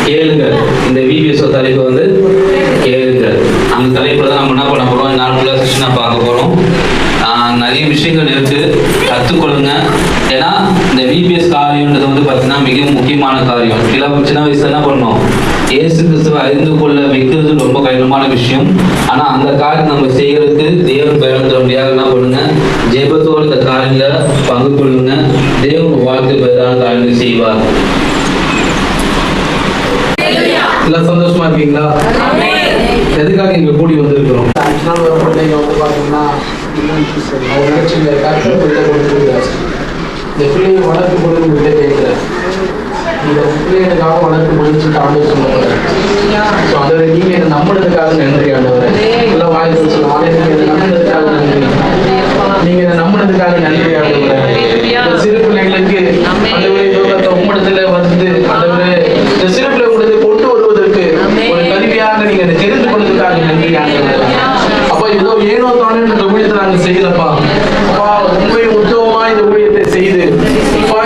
கேளுங்கள். இந்த விபிஎஸ் தலைப்பு வந்து கேளுங்கள். அந்த தலைப்புல தான் நம்ம என்ன பண்ண போறோம், நாள் ஃபுல்லாக செஷனாக பார்க்க போறோம். நிறைய விஷயங்கள் இருக்கு, கற்றுக்கொள்ளுங்க. ஏன்னா இந்த விபிஎஸ் காரியம்ன்றது வந்து பார்த்தீங்கன்னா மிகவும் முக்கியமான காரியம். சின்ன வயசுல என்ன பண்ணோம், இயேசு கிறிஸ்துவை அறிந்து கொள்ள வைக்கிறது ரொம்ப கடினமான விஷயம். ஆனா அந்த காரியம் நம்ம செய்யறதுக்கு தேவன் பயன்படுத்தும்படியாக என்ன பண்ணுங்க, ஜெபத்தோடு இந்த காரியங்கள பங்கு கொள்ளுங்க. தேவன் வாழ்க்கை பெறான காரியங்களை செய்வார். எல்லாம் சந்தோஷமா இருக்கீங்களா? எதுக்காக இங்க கூடி வந்திருக்கிறோம்? பிள்ளைங்க வந்து பார்த்தீங்கன்னா அவங்க நினைச்சு இந்த கருத்தை கொடுத்துருக்காரு. இந்த பிள்ளைங்க வளர்த்து கொடுத்து கிட்ட கேட்கிறேன். இந்த பிள்ளைகளுக்காக வளர்த்து முடிச்சுட்டு ஆண்டு சொல்லுவாங்க. ஸோ அதை நீங்க இதை நம்பினதுக்காக நன்றி ஆண்டவர். எல்லாம் வாய்ப்பு சொல்லுவாங்க, நீங்க இதை நம்பினதுக்காக நன்றி, நீங்க இதை நம்பினதுக்காக நன்றி ஆண்டவர். இந்த சிறு பிள்ளைங்களுக்கு அந்த உம்மிடத்துல வந்து ஆண்டவர் இந்த சிறு பிள்ளைங்களுக்கு கொண்டு வருவதற்கு ஒரு கருவியாக நீங்க இதை தெரிந்து கொண்டதுக்காக நன்றி ஆண்டவர். அப்ப ஏதோ ஏனோ தானே இந்த ஊழியத்தை நாங்க செய்யலப்பா. அப்பா உண்மை உத்தவமா இந்த ஊழியத்தை செய்து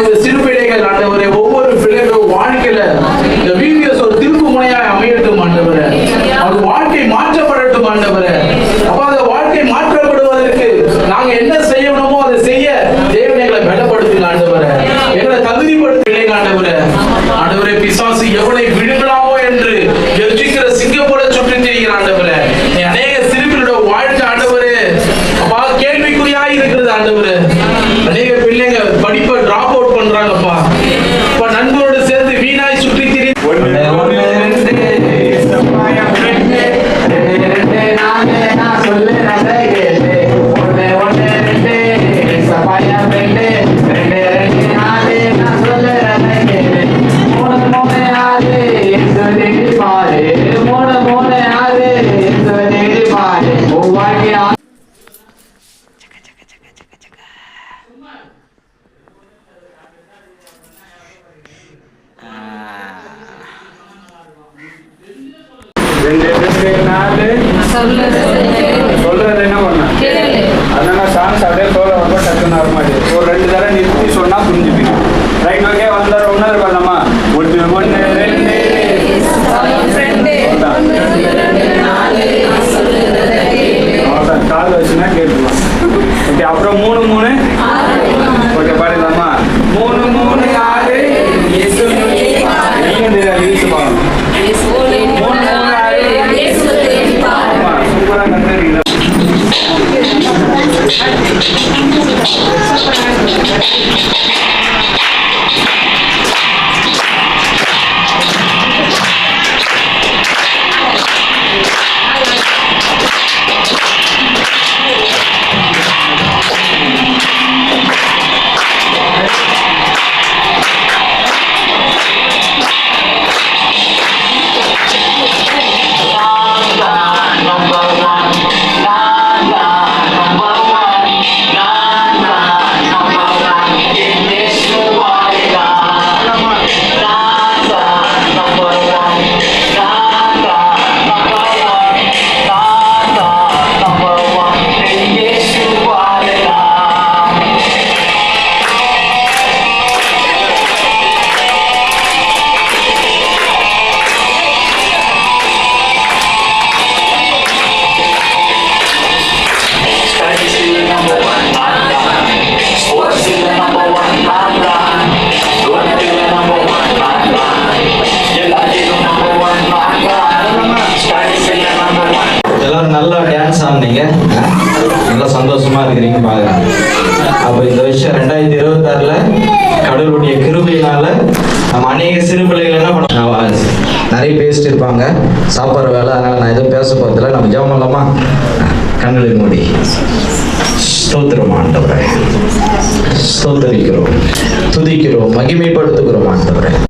இந்த சிறு பிள்ளைகள் ஆண்டவரை ஒவ்வொரு பிள்ளைகளும் வாழ்க்கையில இந்த விபிஎஸ் ஒரு திருப்பு முனையாய் அமையட்டும் ஆண்டவரே. அவர் வாழ்க்கை மாற்றப்படட்டும் ஆண்டவரே. அப்ப அந்த வாழ்க்கை மாற்றப்படுவதற்கு நாங்க என்ன செய்யணுமோ அதை செய்ய தேவன் எங்களை பலப்படுத்துங்க ஆண்டவரே. எங்களை தகுதிப்படுத்த பிள்ளைங்க ஆண்டவரே. ஆண்டவரே பிசாசு எவனை விழுங்கலாமோ என்று கர்ஜிக்கிற சிங்கம் போல சுற்றி திரிகிற ஆண்டவரே. அநேக சிறுபிள்ளோட வாழ்க்கை ஆண்டவரே அப்பா கேள்விக்குறியாய் இருக்கிறது ஆண்டவரே. அநேக பிள்ளைங்க படிப்பை டிராப் அவுட் பண்றாங்கப்பா. இப்ப நண்பரோடு சேர்ந்து வீணாய் சுற்றி திரி சொல்றது என்ன பண்ண அதனால சாங்ஸ் அப்படியே தோலை ரொம்ப டக்குன்னு வர மாட்டேங்குது. ஒரு 2 தடவை நிறுத்தி சொன்னா புரிஞ்சுப்பீங்க. ரைட், ஓகே, வந்தாரு ஒன்னா இருக்கலாமா? ஒன்று ஒன்று ரெண்டு கால் வச்சுன்னா கேட்டுக்கலாம். ஓகே, அப்புறம் 3 3 ஓகே பாடிடலாமா? 3 3 6 நீங்க ரீல்ஸ் பாருங்க. 3 3 6 சூப்பரா கண்டுறீங்க. நல்லா டான்ஸ் ஆனீங்க, நல்லா சந்தோஷமா இருக்கிறீங்க பாக்குறேன். அப்ப இந்த வருஷம் 2026ல கடவுளுடைய கிருபையினால நம்ம அநேக சிறு பிள்ளைகள் என்ன பண்ண நிறைய பேசிட்டு இருப்பாங்க, சாப்பாடு வேலை. அதனால நான் எதுவும் பேச போறதில்ல. நம்ம ஜெபம் பண்ணலாமா? கண்களை மூடி ஸ்தோத்திரம் ஆண்டவரே, ஸ்தோத்தரிக்கிறோம், துதிக்கிறோம், மகிமைப்படுத்துகிறோம் ஆண்டவரே.